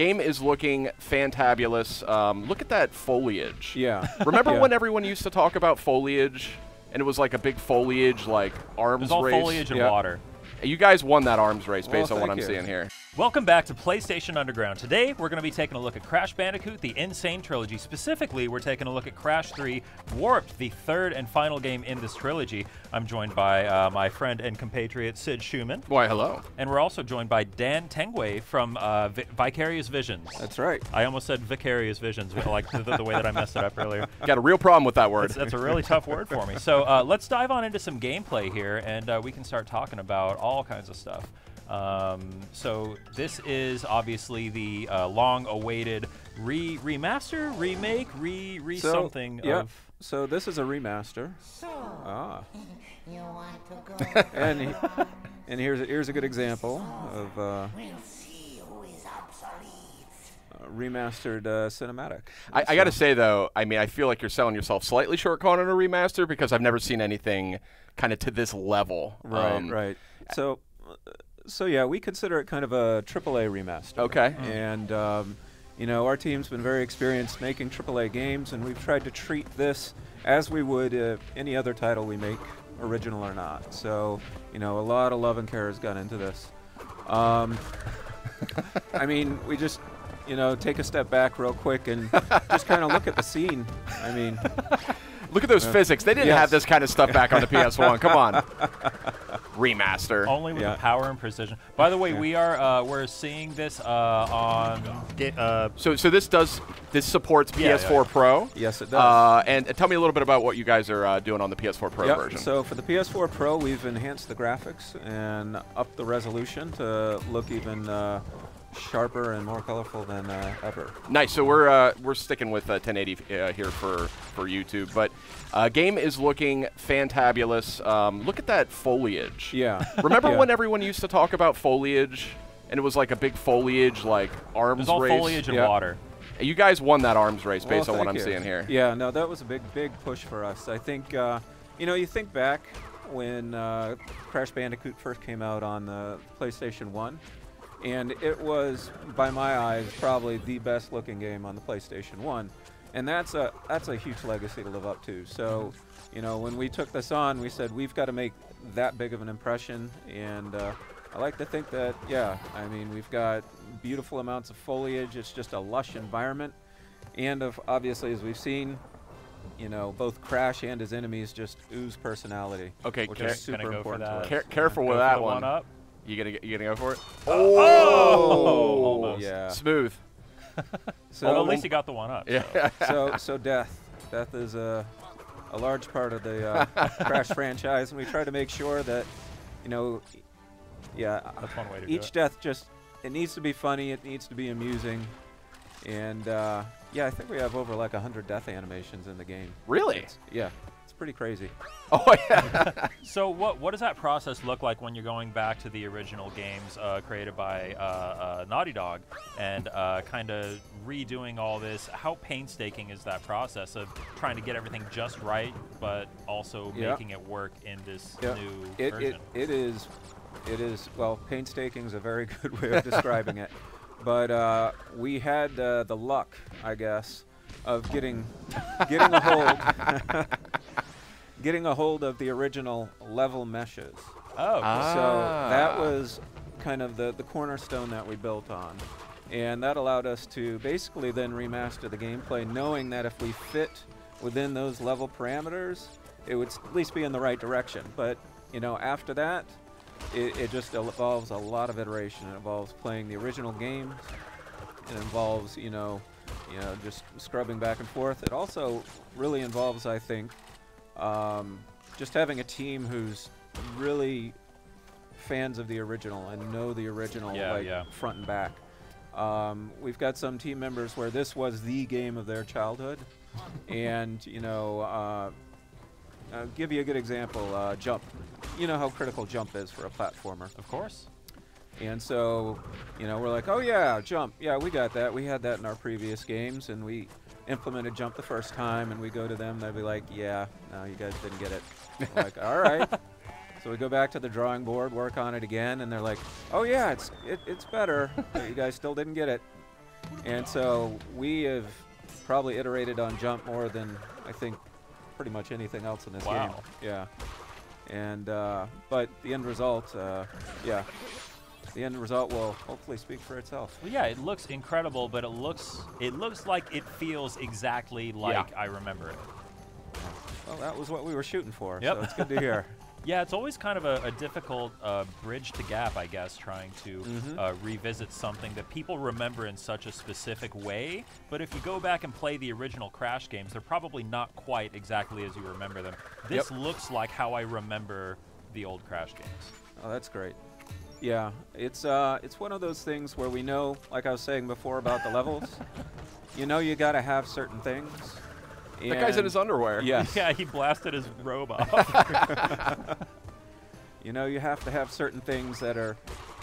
Game is looking fantabulous. Look at that foliage. Yeah. Remember when everyone used to talk about foliage, and it was like a big foliage, like arms race? It was all foliage and water. You guys won that arms race based on what I'm seeing here. Welcome back to PlayStation Underground. Today, we're going to be taking a look at Crash Bandicoot, the Insane Trilogy. Specifically, we're taking a look at Crash 3 Warped, the third and final game in this trilogy. I'm joined by my friend and compatriot, Sid Schumann. Why, hello. And we're also joined by Dan Tengway from Vicarious Visions. That's right. I almost said Vicarious Visions, like the way that I messed it up earlier. Got a real problem with that word. That's a really tough word for me. So let's dive on into some gameplay here, and we can start talking about all kinds of stuff. So this is obviously the long-awaited remaster, remake, something of. So this is a remaster. You want to go? and here's a good example of We'll see who is obsolete. remastered cinematic. I got to say though, I mean, I feel like you're selling yourself slightly short calling it a remaster because I've never seen anything kind of to this level. Right. So yeah, we consider it kind of a AAA remaster. Okay. And you know, our team's been very experienced making AAA games, and we've tried to treat this as we would any other title we make, original or not. So, you know, a lot of love and care has gone into this. I mean, we just, you know, take a step back real quick and just kind of look at the scene. I mean, look at those physics. They didn't have this kind of stuff back on the PS1. Come on. Remaster. Only with the power and precision. By the way, we're seeing this on. So this supports PS4 Pro. Yes, it does. And tell me a little bit about what you guys are doing on the PS4 Pro version. So for the PS4 Pro, we've enhanced the graphics and upped the resolution to look even sharper and more colorful than ever. Nice. So we're sticking with 1080 here for YouTube, but game is looking fantabulous. Look at that foliage. Yeah. Remember when everyone used to talk about foliage, and it was like a big foliage, like arms race? It was all foliage and water. You guys won that arms race based on what I'm seeing here. Yeah. No, that was a big push for us. I think you know, you think back when Crash Bandicoot first came out on the PlayStation 1. And it was, by my eyes, probably the best looking game on the PlayStation 1. And that's a huge legacy to live up to. So, you know, when we took this on, we said we've got to make that big of an impression. And I like to think that, yeah, I mean, we've got beautiful amounts of foliage. It's just a lush environment. And obviously, as we've seen, you know, both Crash and his enemies just ooze personality. Okay, which is super important to us. Careful with that one. Up. You gonna go for it? Oh! Almost. Yeah. Smooth. Well, at least you got the one up. Yeah. So death is a large part of the Crash franchise, and we try to make sure that, you know, that's one way to do each death it needs to be funny, it needs to be amusing, and yeah, I think we have over like 100 death animations in the game. Really? It's pretty crazy. Oh yeah. So what does that process look like when you're going back to the original games created by Naughty Dog and kind of redoing all this? How painstaking is that process of trying to get everything just right, but also making it work in this new version? It is, well, painstaking is a very good way of describing it. But we had the luck, I guess, of getting a hold of the original level meshes. Oh, so that was kind of the cornerstone that we built on, and that allowed us to basically then remaster the gameplay, knowing that if we fit within those level parameters, it would at least be in the right direction. But you know, after that, it just involves a lot of iteration. It involves playing the original games. It involves, you know, just scrubbing back and forth. It also really involves, I think, just having a team who's really fans of the original and know the original front and back. We've got some team members where this was the game of their childhood, and you know, I'll give you a good example. Jump. You know how critical jump is for a platformer. of course. And so, you know, we're like, oh yeah, jump. Yeah, we got that. We had that in our previous games, and we implemented jump the first time, and we go to them, they'll be like, yeah, no, you guys didn't get it. We're like, all right. So we go back to the drawing board, work on it again, and they're like, oh yeah, it's better, but you guys still didn't get it. And so we have probably iterated on jump more than I think pretty much anything else in this game. Yeah. And but the end result, yeah. The end result will hopefully speak for itself. Well, yeah, it looks incredible, but it looks like it feels exactly like I remember it. Well, that was what we were shooting for, Yep. so it's good to hear. Yeah, it's always kind of a difficult bridge to gap, I guess, trying to revisit something that people remember in such a specific way. But if you go back and play the original Crash games, they're probably not quite exactly as you remember them. This looks like how I remember the old Crash games. Oh, that's great. Yeah, it's one of those things where we know, like I was saying before about the levels, you know you got to have certain things. That guy's in his underwear. Yes. Yeah, he blasted his robe off. You know, you have to have certain things that are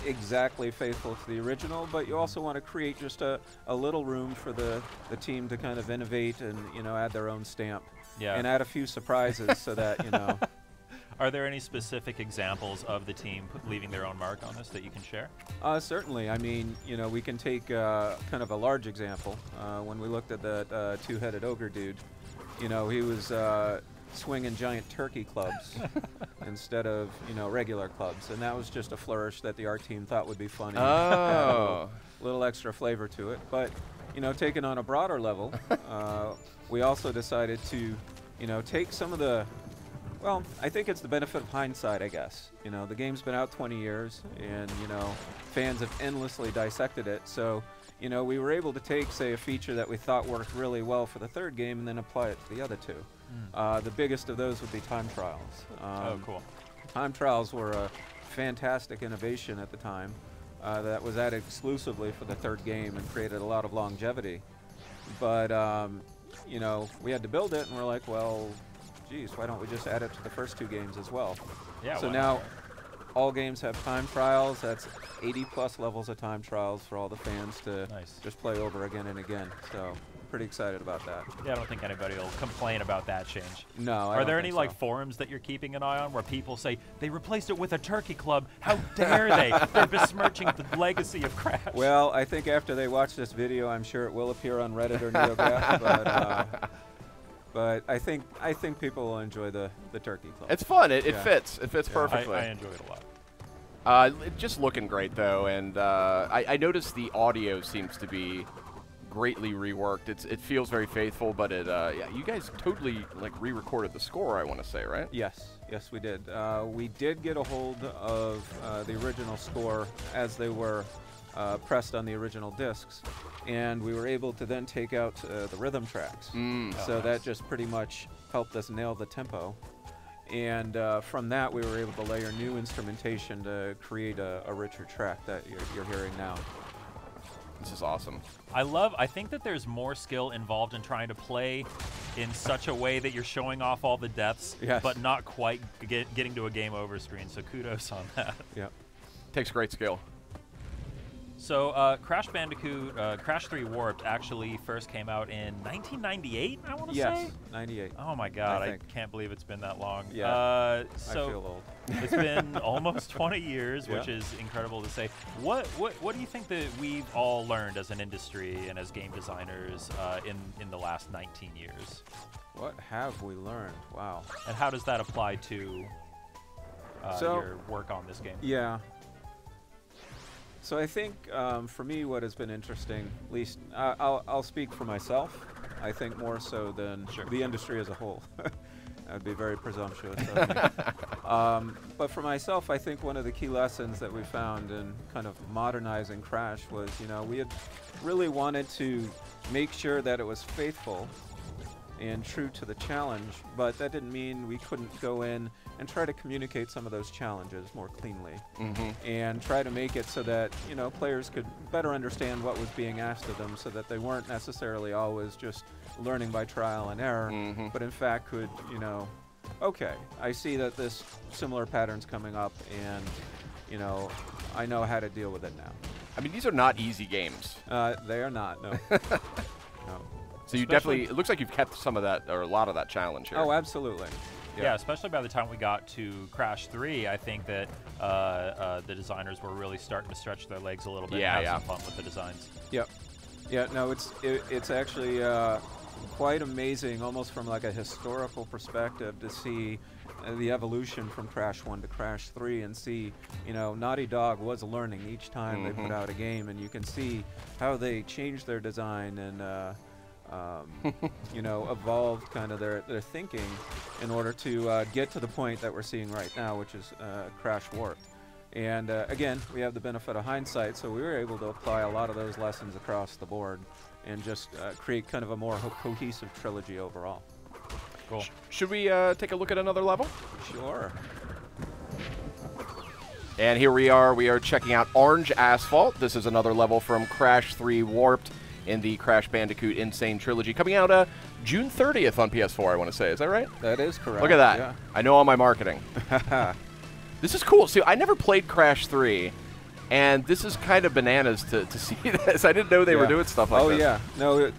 exactly faithful to the original, but you also want to create just a little room for the team to kind of innovate and, you know, add their own stamp. Yeah. And add a few surprises so that, you know. Are there any specific examples of the team leaving their own mark on this that you can share? Certainly. I mean, you know, we can take kind of a large example. When we looked at that two-headed ogre dude, you know, he was swinging giant turkey clubs instead of, you know, regular clubs. And that was just a flourish that the art team thought would be funny. Oh. A little extra flavor to it. But, you know, taken on a broader level, we also decided to, you know, take some of the, well, I think it's the benefit of hindsight, I guess. You know, the game's been out 20 years, and, you know, fans have endlessly dissected it. So, you know, we were able to take, say, a feature that we thought worked really well for the third game and then apply it to the other two. The biggest of those would be time trials. Oh, cool. Time trials were a fantastic innovation at the time that was added exclusively for the third game and created a lot of longevity. But, you know, we had to build it, and we're like, well, geez, why don't we just add it to the first two games as well? Yeah. So now all games have time trials. That's 80+ levels of time trials for all the fans to just play over again and again. So pretty excited about that. Yeah, I don't think anybody will complain about that change. No, Are there any like forums that you're keeping an eye on where people say they replaced it with a turkey club? How dare they? They're besmirching the legacy of Crash. Well, I think after they watch this video, I'm sure it will appear on Reddit or NeoGAF, but I think people will enjoy the turkey club. It's fun. It fits. It fits perfectly. I enjoy it a lot. Just looking great though, and I noticed the audio seems to be greatly reworked. It feels very faithful, but yeah, you guys totally like re-recorded the score, I want to say, right? Yes, we did. We did get a hold of the original score as they were pressed on the original discs, and we were able to then take out the rhythm tracks. So that just pretty much helped us nail the tempo. And from that, we were able to layer new instrumentation to create a richer track that you're hearing now. This is awesome. I think that there's more skill involved in trying to play in such a way that you're showing off all the deaths, but not quite getting to a game over screen. So kudos on that. Yep. Takes great skill. So Crash Bandicoot, Crash 3 Warped actually first came out in 1998, I want to say? Yes, 98. Oh my god, I can't believe it's been that long. Yeah, so I feel old. It's been almost 20 years, which is incredible to say. What do you think that we've all learned as an industry and as game designers in the last 19 years? What have we learned? Wow. And how does that apply to your work on this game? Yeah. So I think for me what has been interesting, at least I'll speak for myself, I think more so than the industry as a whole. That would be very presumptuous of me. But for myself, I think one of the key lessons that we found in kind of modernizing Crash was, you know, we had really wanted to make sure that it was faithful and true to the challenge, but that didn't mean we couldn't go in and try to communicate some of those challenges more cleanly and try to make it so that, you know, players could better understand what was being asked of them so that they weren't necessarily always just learning by trial and error, but in fact could, you know, okay, I see that this similar pattern's coming up and, you know, I know how to deal with it now. I mean, these are not easy games. They are not, no. No. So you definitely, it looks like you've kept some of that, or a lot of that challenge here. Oh, absolutely. Yeah, especially by the time we got to Crash 3, I think that the designers were really starting to stretch their legs a little bit and have some fun with the designs. Yep. Yeah, no, it's actually quite amazing, almost from like a historical perspective, to see the evolution from Crash 1 to Crash 3 and see, you know, Naughty Dog was learning each time they put out a game, and you can see how they changed their design and, you know, evolved kind of their thinking in order to get to the point that we're seeing right now, which is Crash Warped. And again, we have the benefit of hindsight, so we were able to apply a lot of those lessons across the board and just create kind of a more cohesive trilogy overall. Cool. Should we take a look at another level? Sure. And here we are checking out Orange Asphalt. This is another level from Crash 3 Warped in the Crash Bandicoot Insane Trilogy, coming out June 30th on PS4, I want to say. Is that right? That is correct. Look at that. Yeah. I know all my marketing. This is cool. See, I never played Crash 3, and this is kind of bananas to see this. I didn't know they were doing stuff like this. Oh, yeah. No,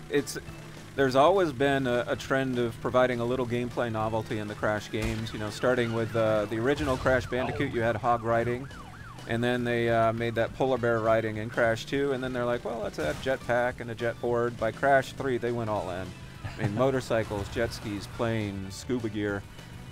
there's always been a trend of providing a little gameplay novelty in the Crash games. You know, starting with the original Crash Bandicoot, you had hog riding, and then they made that polar bear riding in Crash 2, and then they're like, well, let's add jetpack and a jet board. By Crash 3, they went all in. I mean, motorcycles, jet skis, planes, scuba gear.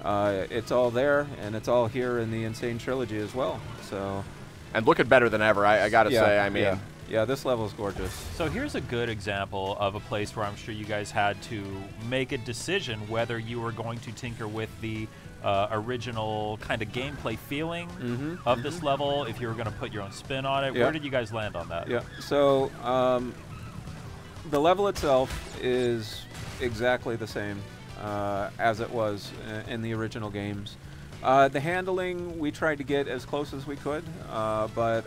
It's all there, and it's all here in the Insane Trilogy as well. So, and looking better than ever, I gotta say. I mean, yeah, this level's gorgeous. So here's a good example of a place where I'm sure you guys had to make a decision whether you were going to tinker with the original kind of gameplay feeling of this level, if you were going to put your own spin on it. Where did you guys land on that? Yeah. So the level itself is exactly the same as it was in the original games. The handling, we tried to get as close as we could, but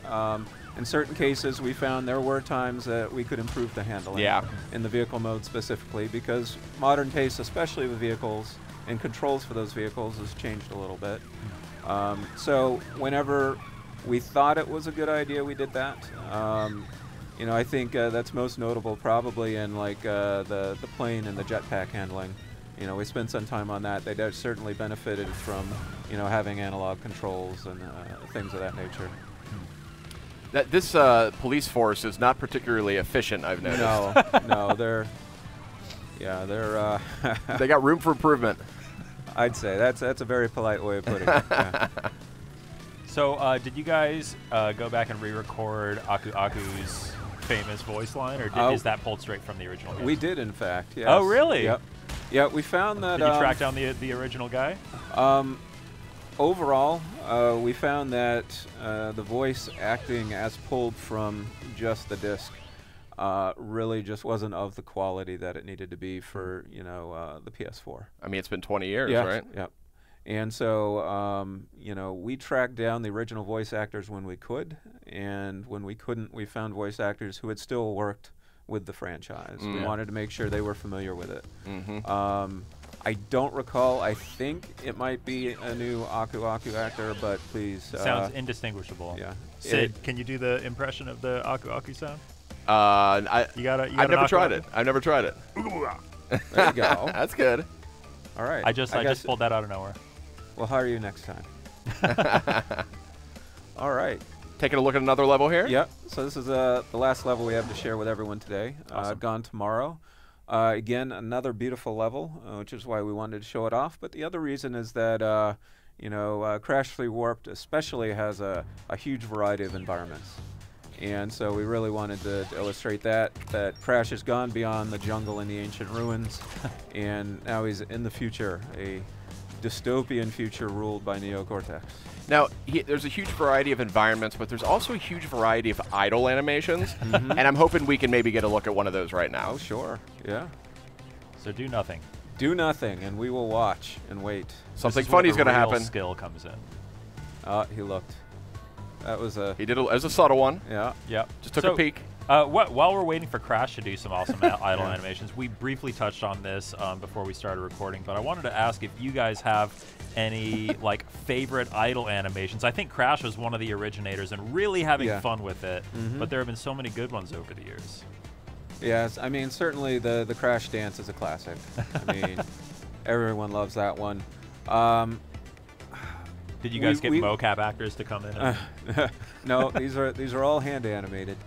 in certain cases we found there were times that we could improve the handling in the vehicle mode specifically, because modern tastes, especially with vehicles and controls for those vehicles, has changed a little bit. So whenever we thought it was a good idea, we did that. You know, I think that's most notable probably in like the plane and the jetpack handling. You know, we spent some time on that. They certainly benefited from, you know, having analog controls and things of that nature. This police force is not particularly efficient, I've noticed. No, they're they got room for improvement. I'd say that's a very polite way of putting it. Yeah. So, did you guys go back and re-record Aku Aku's famous voice line, or is that pulled straight from the original game? We did, in fact. Yes. Oh, really? Yep. Yeah, we found that. Did you track down the original guy? Overall, we found that the voice acting as pulled from just the disc really just wasn't of the quality that it needed to be for, you know, the PS4. I mean, it's been 20 years, right? Yep. And so, you know, we tracked down the original voice actors when we could, and when we couldn't, we found voice actors who had still worked with the franchise. We wanted to make sure they were familiar with it. I don't recall. I think it might be a new Aku Aku actor, but please. Sounds indistinguisable. Yeah. Sid, can you do the impression of the Aku Aku sound? I've never tried it. I've never tried it. There you go. That's good. All right. I just pulled that out of nowhere. We'll hire you next time. All right. Taking a look at another level here? Yep. So this is the last level we have to share with everyone today. Awesome. Gone Tomorrow. Again, another beautiful level, which is why we wanted to show it off. But the other reason is that, you know, Crash 3 Warped especially has a huge variety of environments. And so we really wanted to illustrate that Crash has gone beyond the jungle and the ancient ruins, and now he's in the future, a dystopian future ruled by Neo-Cortex. Now, there's a huge variety of environments, but there's also a huge variety of idle animations, and I'm hoping we can maybe get a look at one of those right now. Oh, sure. Yeah. So do nothing. Do nothing, and we will watch and wait. Something funny's going to happen. Skill comes in. He looked. That was a... He did as a subtle one. Yeah. Yep. Just took a peek. While we're waiting for Crash to do some awesome idle animations, we briefly touched on this before we started recording, but I wanted to ask if you guys have any like favorite idle animations. I think Crash was one of the originators and really having fun with it, but there have been so many good ones over the years. Yes, I mean, certainly the Crash dance is a classic. I mean, everyone loves that one. Did you guys get mocap actors to come in? No, these are all hand animated.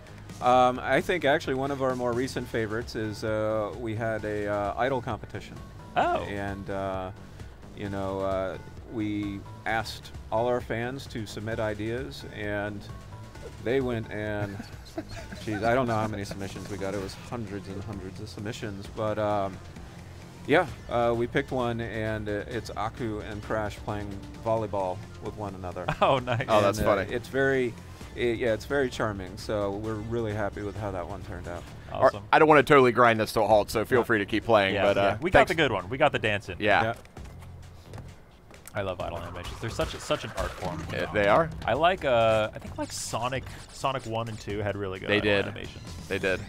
I think actually one of our more recent favorites is we had a idol competition. Oh. And you know, we asked all our fans to submit ideas, and they went and, geez, I don't know how many submissions we got. It was hundreds and hundreds of submissions, but yeah, we picked one, and it's Aku and Crash playing volleyball with one another. Oh, nice. Oh, that's And, funny. It's very, yeah, it's very charming. So we're really happy with how that one turned out. Awesome. I don't want to totally grind this to a halt, so feel free to keep playing. Yeah, but we got thanks. the good one. We got the dancing. Yeah, I love idle animations. They're such an art form. You know? they are. I like I think like Sonic 1 and 2 had really good They idle did. animations. They did.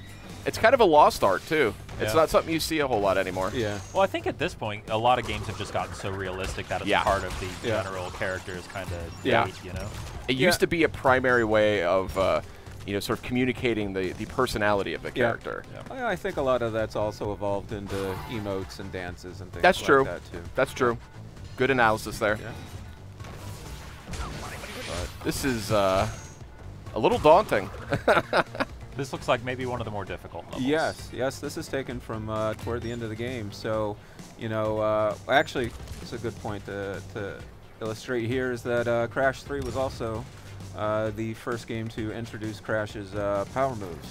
It's kind of a lost art too. It's Yeah. not something you see a whole lot anymore. Yeah. Well, I think at this point, a lot of games have just gotten so realistic that it's Yeah. part of the Yeah. general character's kind of Yeah. you know? It used to be a primary way of, you know, sort of communicating the personality of the character. I think a lot of that's also evolved into emotes and dances and things That's like true. that too. That's true. Good analysis there. Yeah. But this is a little daunting. This looks like maybe one of the more difficult levels. Yes, this is taken from toward the end of the game. So, you know, actually, it's a good point to illustrate here is that Crash 3 was also the first game to introduce Crash's power moves.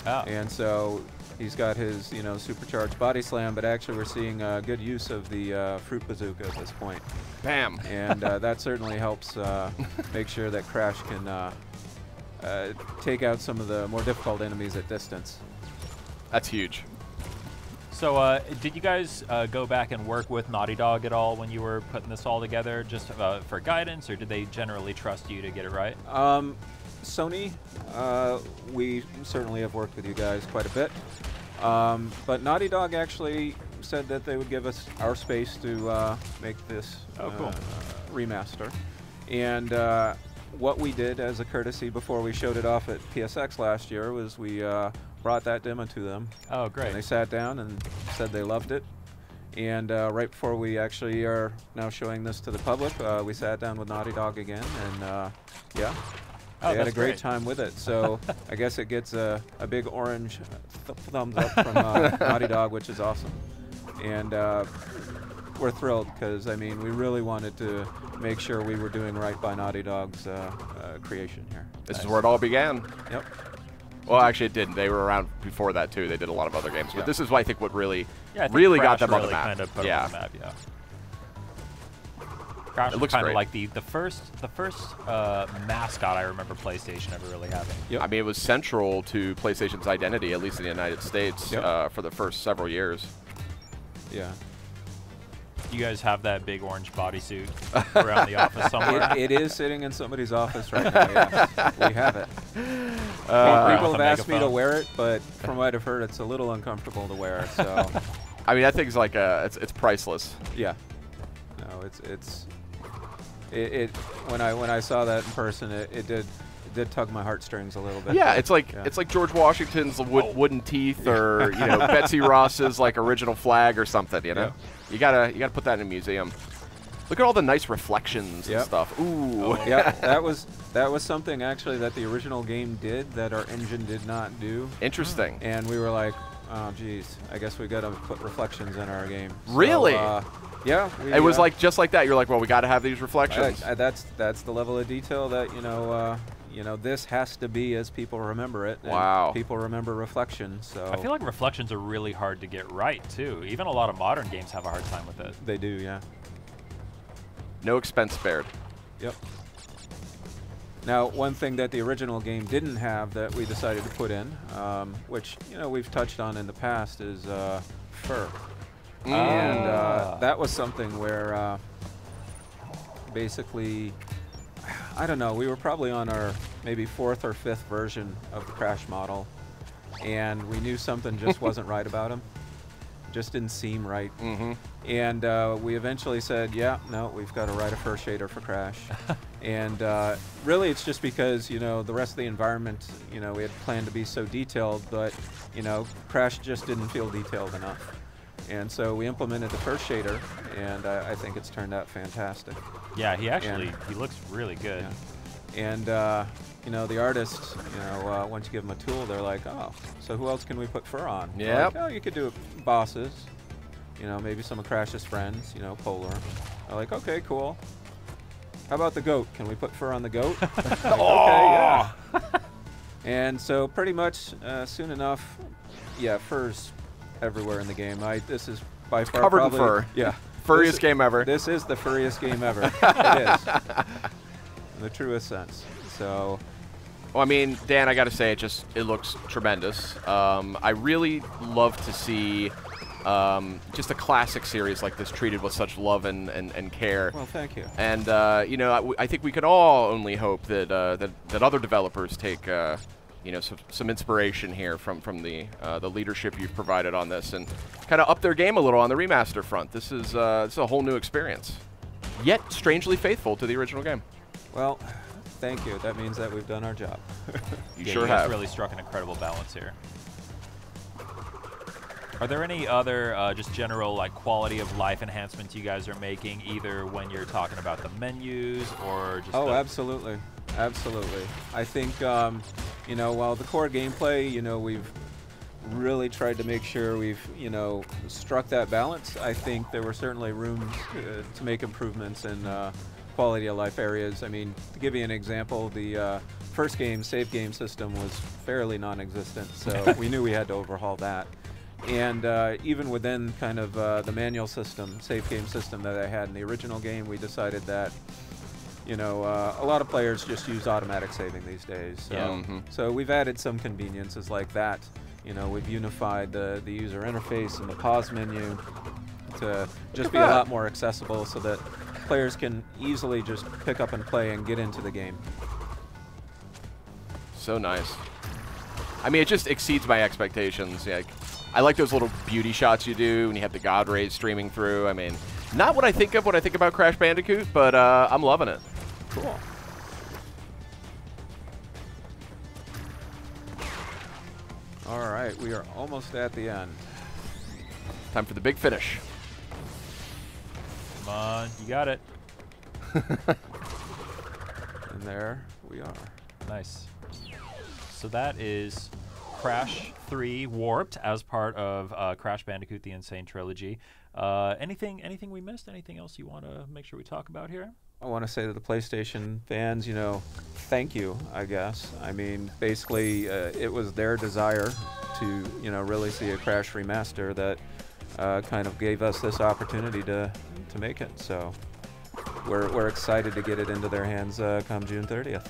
Oh. And so he's got his, you know, supercharged body slam, but actually we're seeing good use of the fruit bazooka at this point. Bam. And that certainly helps make sure that Crash can take out some of the more difficult enemies at distance. That's huge. So, did you guys go back and work with Naughty Dog at all when you were putting this all together, just for guidance, or did they generally trust you to get it right? Sony, we certainly have worked with you guys quite a bit, but Naughty Dog actually said that they would give us our space to make this cool. remaster. And what we did as a courtesy before we showed it off at PSX last year was we brought that demo to them. Oh, great. And they sat down and said they loved it. And right before we actually are now showing this to the public, we sat down with Naughty Dog again, and yeah, Oh, they had a that's great great. time with it. So I guess it gets a big orange thumbs up from Naughty Dog, which is awesome. And we're thrilled because, I mean, we really wanted to make sure we were doing right by Naughty Dog's creation here. This is where it all began. Yep. Well, actually, it didn't. They were around before that too. They did a lot of other games, but Yeah. this is, I think, what really, Yeah, I think really Crash got them on the really map. Kind of put Yeah. them on the map, yeah. Crash It looks kind great. of like the first mascot I remember PlayStation ever really having. Yep. I mean, it was central to PlayStation's identity, at least in the United States, Yep. for the first several years. Yeah. You guys have that big orange bodysuit around the office somewhere? It is sitting in somebody's office right now, yes. We have it. With People a have asked me to megaphone. wear it, but from what I've heard, it's a little uncomfortable to wear, so I mean, that thing's like it's priceless. yeah. No, it when I saw that in person, it did tug my heartstrings a little bit. Yeah, it's like Yeah. it's like George Washington's wooden teeth, or you know, Betsy Ross's like original flag or something. You know, you gotta put that in a museum. Look at all the nice reflections and Yep. stuff. Ooh. Yeah, that was something actually that the original game did that our engine did not do, Interesting. and we were like, oh geez, I guess we got to put reflections in our game. So, Really? yeah. It was like just like that. You're like, well, we got to have these reflections. That's the level of detail that this has to be as people remember it. And Wow. people remember reflection, so I feel like reflections are really hard to get right, too. Even a lot of modern games have a hard time with it. they do, yeah. No expense spared. Yep. Now, one thing that the original game didn't have that we decided to put in, which we've touched on in the past, is fur. And that was something where basically, I don't know, we were probably on our maybe 4th or 5th version of the Crash model, and we knew something just wasn't right about him. Just didn't seem right. Mm-hmm. And we eventually said, yeah, no, we've got to write a fur shader for Crash. And really it's just because, the rest of the environment, we had planned to be so detailed, but, Crash just didn't feel detailed enough. And so we implemented the fur shader, and I think it's turned out fantastic. Yeah, he looks really good. Yeah. And you know, the artists, you know, once you give them a tool, they're like, oh, so who else can we put fur on? Yep. Like, oh, you could do bosses, you know, maybe some of Crash's friends, you know, Polar. They're like, okay, cool. How about the goat? Can we put fur on the goat? Like, okay, yeah. And so pretty much soon enough, yeah, fur's everywhere in the game. This is by far covered in probably, fur. Yeah. Furriest game ever. This is the furriest game ever. It is. In the truest sense. So. Well, I mean, Dan, I got to say, it looks tremendous. I really love to see just a classic series like this treated with such love and care. Well, thank you. And you know, I think we can all only hope that that other developers take you know, some inspiration here from the leadership you've provided on this, and kind of up their game a little on the remaster front. This is a whole new experience, yet strangely faithful to the original game. Well, thank you. That means that we've done our job. You Yeah, sure you guys have. really struck an incredible balance here. Are there any other just general like quality of life enhancements you guys are making, either when you're talking about the menus or just? Oh, absolutely, absolutely. I think you know, while the core gameplay, you know, we've really tried to make sure we've, you know, struck that balance. I think there were certainly room to make improvements in quality of life areas. I mean, to give you an example, the first game save game system was fairly non-existent, so we knew we had to overhaul that. And even within kind of the manual system, save game system that I had in the original game, we decided that, you know, a lot of players just use automatic saving these days. So, Yeah. so we've added some conveniences like that. You know, we've unified the user interface and the pause menu to just be a lot more accessible so that players can easily just pick up and play and get into the game. So nice. I mean, it just exceeds my expectations. Yeah, I like those little beauty shots you do when you have the God rays streaming through. I mean, not what I think of when I think about Crash Bandicoot, but I'm loving it. Cool. All right, we are almost at the end. Time for the big finish. Come on, you got it. And there we are. Nice. So that is Crash 3 Warped as part of Crash Bandicoot: The Insane Trilogy. Anything we missed? Anything else you want to make sure we talk about here? I want to say to the PlayStation fans, you know, thank you, I guess. I mean, basically, it was their desire to, you know, really see a Crash remaster that kind of gave us this opportunity to make it. So we're excited to get it into their hands come June 30th.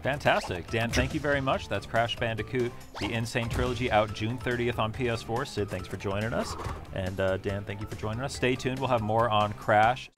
Fantastic. Dan, thank you very much. That's Crash Bandicoot: The Insane Trilogy, out June 30th on PS4. Sid, thanks for joining us. And Dan, thank you for joining us. Stay tuned. We'll have more on Crash.